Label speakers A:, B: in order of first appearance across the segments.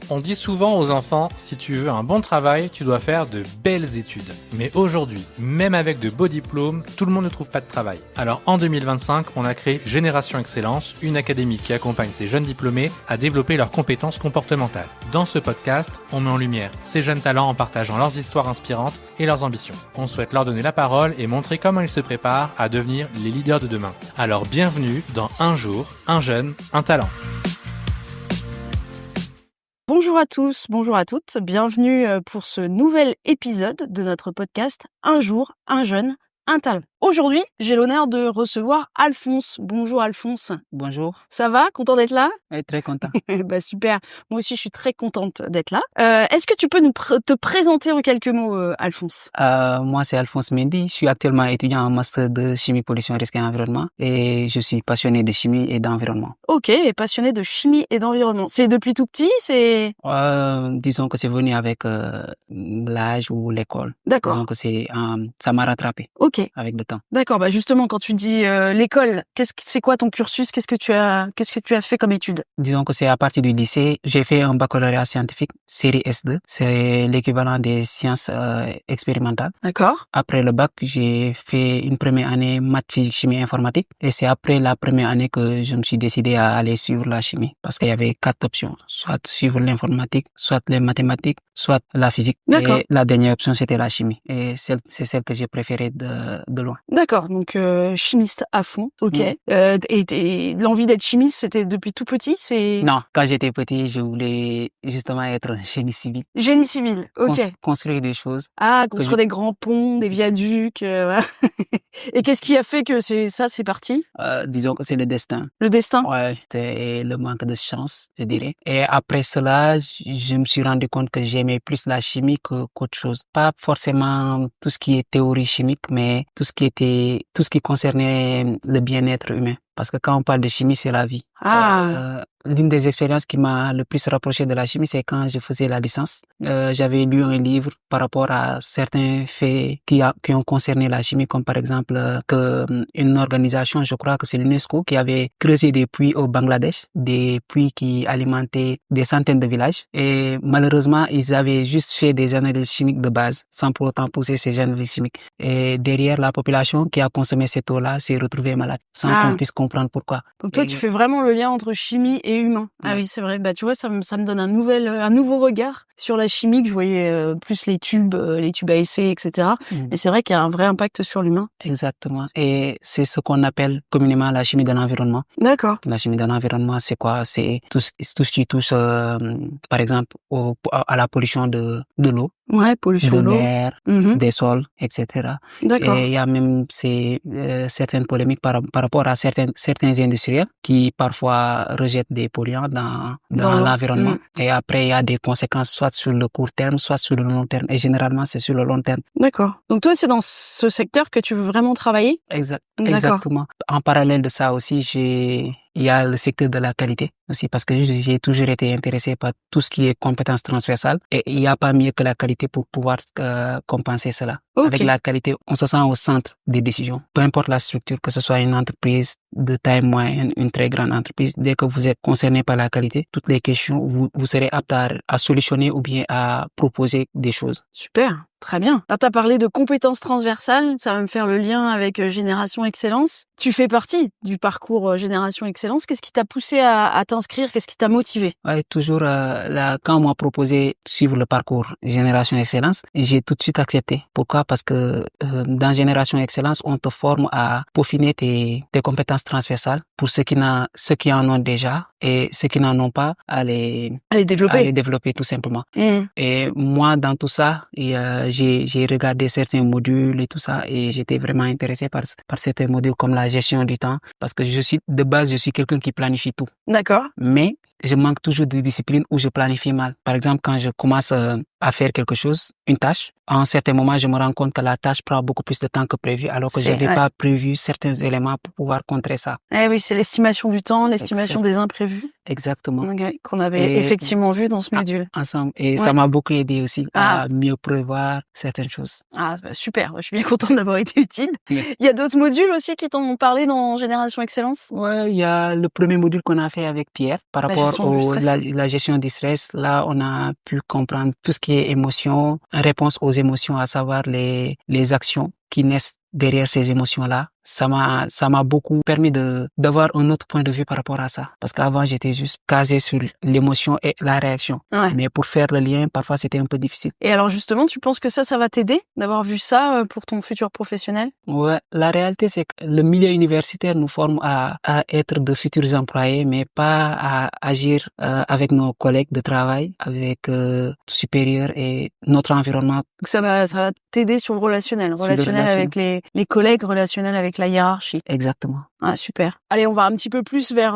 A: On dit souvent aux enfants, si tu veux un bon travail, tu dois faire de belles études. Mais aujourd'hui, même avec de beaux diplômes, tout le monde ne trouve pas de travail. Alors en 2025, on a créé Génération Excellence, une académie qui accompagne ces jeunes diplômés à développer leurs compétences comportementales. Dans ce podcast, on met en lumière ces jeunes talents en partageant leurs histoires inspirantes et leurs ambitions. On souhaite leur donner la parole et montrer comment ils se préparent à devenir les leaders de demain. Alors bienvenue dans Un jour, un jeune, un talent.
B: Bonjour à tous, bonjour à toutes, bienvenue pour ce nouvel épisode de notre podcast Un jour, un jeune, un talent. Aujourd'hui, j'ai l'honneur de recevoir Alphonse. Bonjour Alphonse.
C: Bonjour.
B: Ça va? Content d'être là?
C: Très content.
B: Bah super. Moi aussi, je suis très contente d'être là. Est-ce que tu peux te présenter en quelques mots, Alphonse?
C: Moi, c'est Alphonse Mendy. Je suis actuellement étudiant en master de chimie, pollution, risque et environnement et je suis passionné de chimie et d'environnement.
B: Ok, et passionné de chimie et d'environnement. C'est depuis tout petit?
C: Disons que c'est venu avec l'âge ou l'école.
B: D'accord.
C: Disons que ça m'a rattrapé.
B: Ok.
C: Avec le temps.
B: D'accord, bah justement, quand tu dis l'école, c'est quoi ton cursus? Qu'est-ce que tu as fait comme études?
C: Disons que c'est à partir du lycée, j'ai fait un baccalauréat scientifique, série S2. C'est l'équivalent des sciences expérimentales.
B: D'accord.
C: Après le bac, j'ai fait une première année maths, physique, chimie, informatique. Et c'est après la première année que je me suis décidé à aller suivre la chimie. Parce qu'il y avait 4 options. Soit suivre l'informatique, soit les mathématiques, soit la physique.
B: D'accord.
C: Et la dernière option, c'était la chimie. Et c'est celle que j'ai préférée de loin.
B: D'accord, donc chimiste à fond, ok. Et l'envie d'être chimiste, c'était depuis tout petit,
C: Non, quand j'étais petit, je voulais justement être un génie civil.
B: Génie civil, ok.
C: Construire des choses.
B: Ah, construire des grands ponts, des viaducs, voilà. Et qu'est-ce qui a fait que c'est parti?
C: Disons que c'est le destin.
B: Le destin?
C: Ouais, c'était le manque de chance, je dirais. Et après cela, je me suis rendu compte que j'aimais plus la chimie qu'autre chose. Pas forcément tout ce qui est théorie chimique, mais tout ce qui concernait le bien-être humain. Parce que quand on parle de chimie, c'est la vie. L'une des expériences qui m'a le plus rapproché de la chimie, c'est quand je faisais la licence. J'avais lu un livre par rapport à certains faits qui ont concerné la chimie, comme par exemple une organisation, je crois que c'est l'UNESCO, qui avait creusé des puits au Bangladesh, des puits qui alimentaient des centaines de villages. Et malheureusement, ils avaient juste fait des analyses chimiques de base, sans pour autant pousser ces analyses chimiques. Et derrière, la population qui a consommé cette eau-là s'est retrouvée malade, sans qu'on puisse comprendre pourquoi.
B: Donc toi, tu fais vraiment le lien entre chimie et humain. Ah oui, c'est vrai. Bah tu vois, ça me donne un nouveau regard sur la chimie, que je voyais plus les tubes à essai, etc. Mais c'est vrai qu'il y a un vrai impact sur l'humain.
C: Exactement. Et c'est ce qu'on appelle communément la chimie de l'environnement.
B: D'accord.
C: La chimie de l'environnement, c'est quoi? C'est tout ce qui touche, par exemple, à la pollution de l'eau.
B: Ouais, pollution
C: de l'air, des sols, etc.
B: D'accord.
C: Et il y a même certaines polémiques par rapport à certains industriels qui parfois rejettent des polluants dans l'environnement. Et après, il y a des conséquences soit sur le court terme, soit sur le long terme. Et généralement, c'est sur le long terme.
B: D'accord. Donc toi, c'est dans ce secteur que tu veux vraiment travailler?
C: Exactement. En parallèle de ça aussi, il y a le secteur de la qualité aussi, parce que j'ai toujours été intéressé par tout ce qui est compétences transversales, et il n'y a pas mieux que la qualité pour pouvoir compenser cela. Okay. Avec la qualité, on se sent au centre des décisions. Peu importe la structure, que ce soit une entreprise de taille moyenne, une très grande entreprise, dès que vous êtes concerné par la qualité, toutes les questions, vous serez apte à solutionner ou bien à proposer des choses.
B: Super. Très bien. Là, tu as parlé de compétences transversales, ça va me faire le lien avec Génération Excellence. Tu fais partie du parcours Génération Excellence. Qu'est-ce qui t'a poussé à t'inscrire? Qu'est-ce qui t'a motivé?
C: Ouais, toujours quand on m'a proposé de suivre le parcours Génération Excellence, j'ai tout de suite accepté. Pourquoi? Parce que dans Génération Excellence, on te forme à peaufiner tes compétences transversales pour ceux qui en ont déjà, et ceux qui n'en ont pas, à les développer tout simplement. Et moi, dans tout ça, j'ai regardé certains modules et tout ça, et j'étais vraiment intéressé par certains modules comme la gestion du temps, parce que de base, je suis quelqu'un qui planifie tout.
B: D'accord.
C: Mais je manque toujours de discipline où je planifie mal. Par exemple, quand je commence à faire quelque chose, une tâche, à un certain moment, je me rends compte que la tâche prend beaucoup plus de temps que prévu, alors que je n'avais pas prévu certains éléments pour pouvoir contrer ça.
B: Eh oui, c'est l'estimation du temps, l'estimation des imprévus.
C: Exactement.
B: Okay. Qu'on avait
C: Et
B: effectivement vu dans ce module.
C: ensemble. Et
B: Ouais.
C: ça m'a beaucoup aidé aussi
B: Ah.
C: à mieux prévoir certaines choses.
B: Ah, bah, super. Je suis bien contente d'avoir été utile.
C: Ouais.
B: Il y a d'autres modules aussi qui t'ont parlé dans Génération Excellence?
C: Ouais, il y a le premier module qu'on a fait avec Pierre par
B: La
C: rapport
B: gestion du stress.
C: la gestion du stress. Là, on a pu comprendre tout ce qui est émotion, réponse aux émotions, à savoir les actions qui naissent derrière ces émotions-là. Ça m'a beaucoup permis d'avoir un autre point de vue par rapport à ça. Parce qu'avant, j'étais juste casé sur l'émotion et la réaction.
B: Ouais.
C: Mais pour faire le lien, parfois, c'était un peu difficile.
B: Et alors justement, tu penses que ça va t'aider d'avoir vu ça pour ton futur professionnel?
C: Ouais, la réalité, c'est que le milieu universitaire nous forme à être de futurs employés, mais pas à agir avec nos collègues de travail, avec supérieurs et notre environnement.
B: Donc ça va t'aider sur le relationnel.
C: Sur le
B: Relationnel avec les collègues, relationnel avec la hiérarchie.
C: Exactement.
B: Ah, super. Allez, on va un petit peu plus vers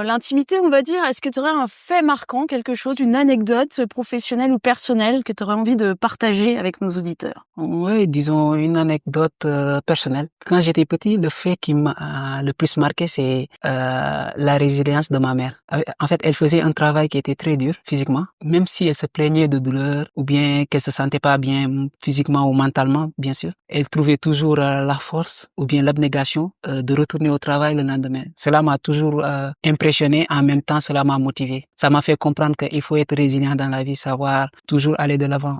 B: l'intimité, on va dire. Est-ce que tu aurais un fait marquant, quelque chose, une anecdote professionnelle ou personnelle que tu aurais envie de partager avec nos auditeurs?
C: Oui, disons une anecdote personnelle. Quand j'étais petit, le fait qui m'a le plus marqué, c'est la résilience de ma mère. En fait, elle faisait un travail qui était très dur physiquement. Même si elle se plaignait de douleur ou bien qu'elle se sentait pas bien physiquement ou mentalement, bien sûr, elle trouvait toujours la force ou bien l'abnégation de retourner au travail le lendemain. Cela m'a toujours impressionné. En même temps, cela m'a motivé. Ça m'a fait comprendre qu'il faut être résilient dans la vie, savoir toujours aller de l'avant.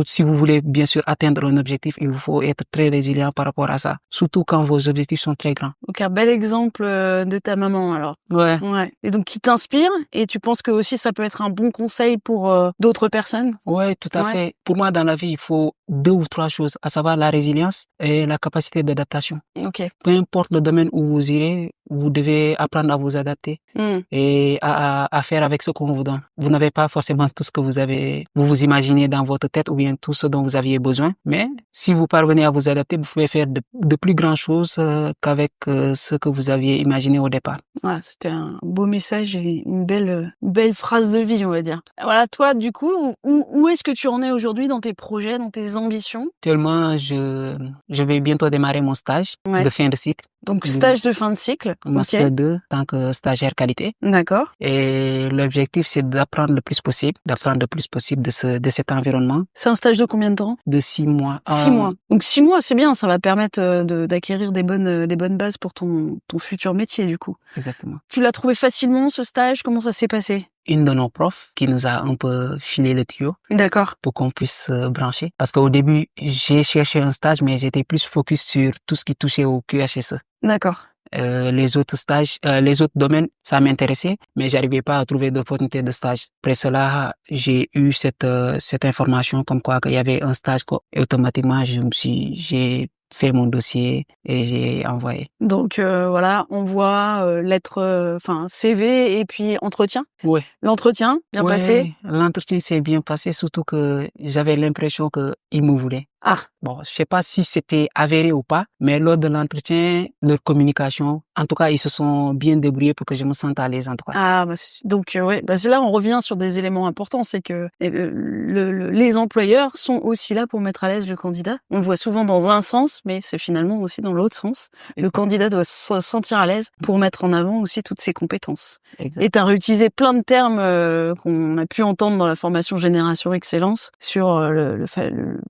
C: Si vous voulez bien sûr atteindre un objectif, il vous faut être très résilient par rapport à ça. Surtout quand vos objectifs sont très grands.
B: Donc un bel exemple de ta maman alors.
C: Ouais.
B: Ouais. Et donc qui t'inspire, et tu penses que aussi ça peut être un bon conseil pour d'autres personnes?
C: Ouais, tout à fait. Pour moi, dans la vie, il faut 2 ou 3 choses, à savoir la résilience et la capacité d'adaptation.
B: Ok.
C: Peu importe le domaine où vous irez, vous devez apprendre à vous adapter et à faire avec ce qu'on vous donne. Vous n'avez pas forcément tout ce que vous imaginez dans votre tête ou bien tout ce dont vous aviez besoin. Mais si vous parvenez à vous adapter, vous pouvez faire de plus grandes choses qu'avec ce que vous aviez imaginé au départ.
B: Ouais, c'était un beau message et une belle phrase de vie, on va dire. Voilà, toi, du coup, où est-ce que tu en es aujourd'hui dans tes projets, dans tes ambitions?
C: Actuellement, je vais bientôt démarrer mon stage de fin de cycle.
B: Donc, stage de fin de cycle.
C: Master 2, en tant que stagiaire qualité.
B: D'accord.
C: Et l'objectif, c'est d'apprendre le plus possible de cet environnement.
B: C'est un stage de combien de temps?
C: De 6 mois.
B: 6 mois. Donc 6 mois, c'est bien, ça va permettre d'acquérir des bonnes bases pour ton futur métier, du coup.
C: Exactement.
B: Tu l'as trouvé facilement, ce stage? Comment ça s'est passé?
C: Une de nos profs qui nous a un peu filé le tuyau.
B: D'accord.
C: Pour qu'on puisse brancher. Parce qu'au début, j'ai cherché un stage, mais j'étais plus focus sur tout ce qui touchait au QHSE.
B: D'accord.
C: Les autres stages, les autres domaines, ça m'intéressait, mais j'arrivais pas à trouver d'opportunité de stage. Après cela, j'ai eu cette information comme quoi qu'il y avait un stage, et automatiquement, j'ai fait mon dossier et j'ai envoyé.
B: Donc voilà, envoi, lettre, CV et puis entretien.
C: Ouais.
B: L'entretien, bien passé?
C: L'entretien s'est bien passé, surtout que j'avais l'impression qu'il me voulait.
B: Ah.
C: Bon, je sais pas si c'était avéré ou pas, mais lors de l'entretien, leur communication, en tout cas, ils se sont bien débrouillés pour que je me sente à l'aise, en tout cas.
B: Ah, donc ouais, là on revient sur des éléments importants, c'est que les employeurs sont aussi là pour mettre à l'aise le candidat. On le voit souvent dans un sens, mais c'est finalement aussi dans l'autre sens. Le candidat doit se sentir à l'aise pour mettre en avant aussi toutes ses compétences.
C: Exact.
B: Et tu as réutilisé plein de termes qu'on a pu entendre dans la formation Génération Excellence sur le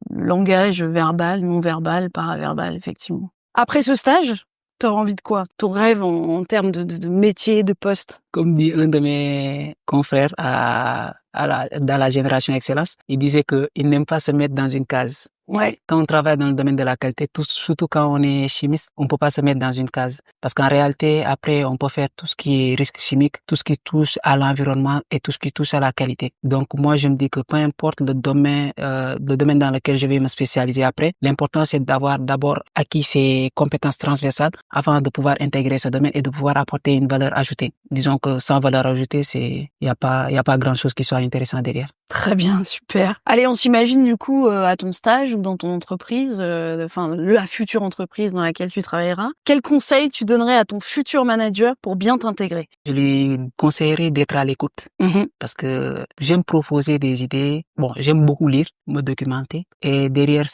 B: langage verbal, non-verbal, paraverbal, effectivement. Après ce stage, t'auras envie de quoi? Ton rêve en termes de métier, de poste?
C: Comme dit un de mes confrères dans la Génération Excellence, il disait qu'il n'aime pas se mettre dans une case.
B: Ouais.
C: Quand on travaille dans le domaine de la qualité, surtout quand on est chimiste, on peut pas se mettre dans une case. Parce qu'en réalité, après, on peut faire tout ce qui est risque chimique, tout ce qui touche à l'environnement et tout ce qui touche à la qualité. Donc, moi, je me dis que peu importe le domaine dans lequel je vais me spécialiser après, l'important, c'est d'avoir d'abord acquis ces compétences transversales avant de pouvoir intégrer ce domaine et de pouvoir apporter une valeur ajoutée. Disons que sans valeur ajoutée, il y a pas grand chose qui soit intéressant derrière.
B: Très bien, super. Allez, on s'imagine du coup à ton stage ou dans ton entreprise, la future entreprise dans laquelle tu travailleras. Quel conseil tu donnerais à ton futur manager pour bien t'intégrer?
C: Je lui conseillerais d'être à l'écoute
B: Mhm.
C: parce que j'aime proposer des idées. Bon, j'aime beaucoup lire, me documenter. Et derrière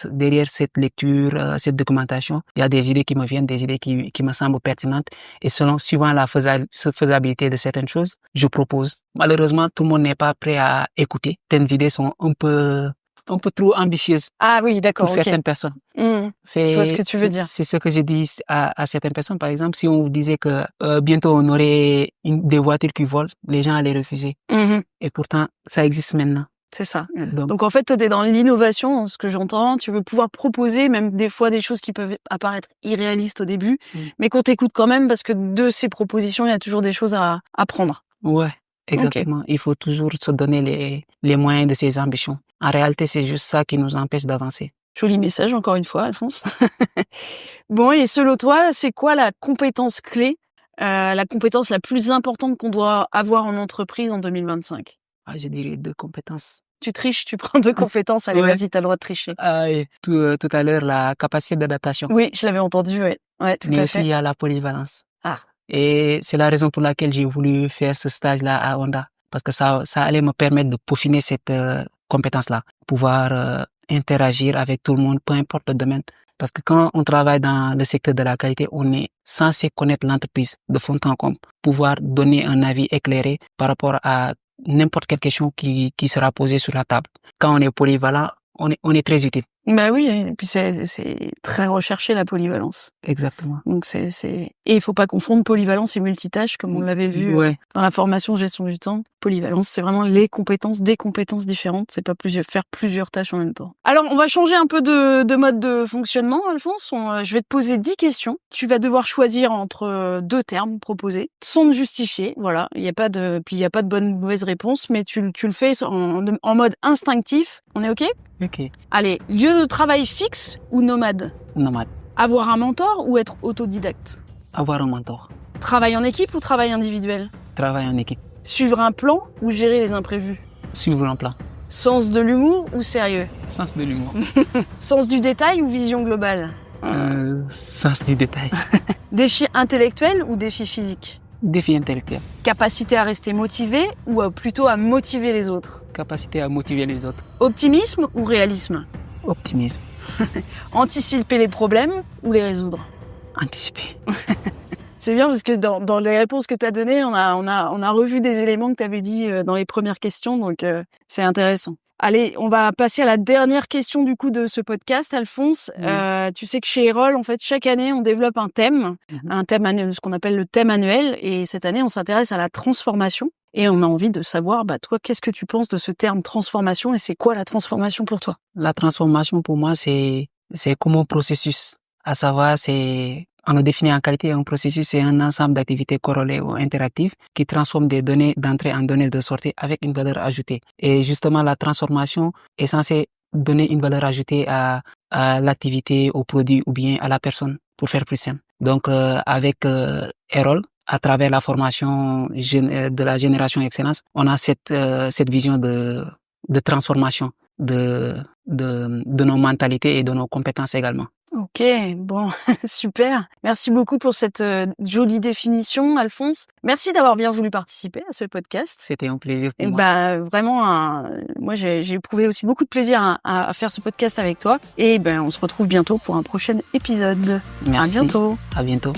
C: cette lecture, cette documentation, il y a des idées qui me viennent, des idées qui me semblent pertinentes. Et suivant la faisabilité de certaines choses, je propose. Malheureusement, tout le monde n'est pas prêt à écouter. Certaines idées sont un peu trop ambitieuses
B: Ah oui, d'accord,
C: pour
B: ok.
C: certaines personnes.
B: Je vois ce que tu veux dire.
C: C'est ce que je dis à certaines personnes. Par exemple, si on vous disait que bientôt on aurait des voitures qui volent, les gens allaient refuser.
B: Mhm.
C: Et pourtant, ça existe maintenant.
B: C'est ça.
C: Donc,
B: Donc en fait, toi, t'es dans l'innovation, dans ce que j'entends. Tu veux pouvoir proposer même des fois des choses qui peuvent apparaître irréalistes au début, mais qu'on t'écoute quand même parce que de ces propositions, il y a toujours des choses à apprendre.
C: ouais, exactement. Il faut toujours se donner les moyens de ses ambitions. En réalité, c'est juste ça qui nous empêche d'avancer.
B: Joli message, encore une fois, Alphonse. Bon, et selon toi, c'est quoi la compétence clé, la compétence la plus importante qu'on doit avoir en entreprise en 2025?
C: Je dirais 2 compétences.
B: Tu triches, tu prends 2 compétences. Allez,
C: Ouais.
B: vas-y, t'as le droit de tricher.
C: Tout à l'heure, la capacité d'adaptation.
B: Oui, je l'avais entendu, ouais. Ouais, tout
C: Mais
B: à
C: aussi,
B: fait.
C: il y a la polyvalence.
B: Ah.
C: Et c'est la raison pour laquelle j'ai voulu faire ce stage-là à Honda. Parce que ça allait me permettre de peaufiner cette compétence-là. Pouvoir interagir avec tout le monde, peu importe le domaine. Parce que quand on travaille dans le secteur de la qualité, on est censé connaître l'entreprise de fond en comble. Pouvoir donner un avis éclairé par rapport à n'importe quelle question qui sera posée sur la table. Quand on est polyvalent, on est très utile.
B: Bah oui, et puis c'est très recherché, la polyvalence.
C: Exactement.
B: Donc et il faut pas confondre polyvalence et multitâche, comme on l'avait vu
C: Ouais.
B: dans la formation gestion du temps. Polyvalence, c'est vraiment des compétences différentes. C'est pas faire plusieurs tâches en même temps. Alors, on va changer un peu de mode de fonctionnement, Alphonse. Je vais te poser 10 questions. Tu vas devoir choisir entre 2 termes proposés, sans te justifier. Voilà. Il y a pas de bonne ou mauvaise réponse, mais tu le fais en mode instinctif. On est OK?
C: Ok.
B: Allez, lieu de travail fixe ou nomade?
C: Nomade.
B: Avoir un mentor ou être autodidacte?
C: Avoir un mentor.
B: Travail en équipe ou travail individuel?
C: Travail en équipe.
B: Suivre un plan ou gérer les imprévus?
C: Suivre un plan.
B: Sens de l'humour ou sérieux?
C: Sens de l'humour.
B: Sens du détail ou vision globale?
C: Sens du détail.
B: Défi intellectuel ou défi physique?
C: Défi intellectuel.
B: Capacité à rester motivé ou plutôt à motiver les autres?
C: Capacité à motiver les autres.
B: Optimisme ou réalisme?
C: Optimisme.
B: Anticiper les problèmes ou les résoudre?
C: Anticiper.
B: C'est bien parce que dans les réponses que tu as données, on a revu des éléments que tu avais dit dans les premières questions, donc c'est intéressant. Allez, on va passer à la dernière question du coup de ce podcast, Alphonse. Tu sais que chez Erol, en fait, chaque année, on développe un thème annuel, ce qu'on appelle le thème annuel. Et cette année, on s'intéresse à la transformation. Et on a envie de savoir, toi, qu'est-ce que tu penses de ce terme transformation et c'est quoi la transformation pour toi?
C: La transformation, pour moi, c'est comme un processus. À savoir, on le définit en qualité, un processus, c'est un ensemble d'activités corrélées ou interactives qui transforment des données d'entrée en données de sortie avec une valeur ajoutée. Et justement, la transformation est censée donner une valeur ajoutée à l'activité, au produit ou bien à la personne, pour faire plus simple. Donc, avec Erol, à travers la formation de la génération excellence, on a cette vision de transformation de nos mentalités et de nos compétences également.
B: Ok, bon, super. Merci beaucoup pour cette jolie définition, Alphonse. Merci d'avoir bien voulu participer à ce podcast.
C: C'était un plaisir pour moi.
B: Vraiment, moi j'ai éprouvé aussi beaucoup de plaisir à faire ce podcast avec toi. Et on se retrouve bientôt pour un prochain épisode.
C: Merci.
B: À bientôt.
C: À bientôt.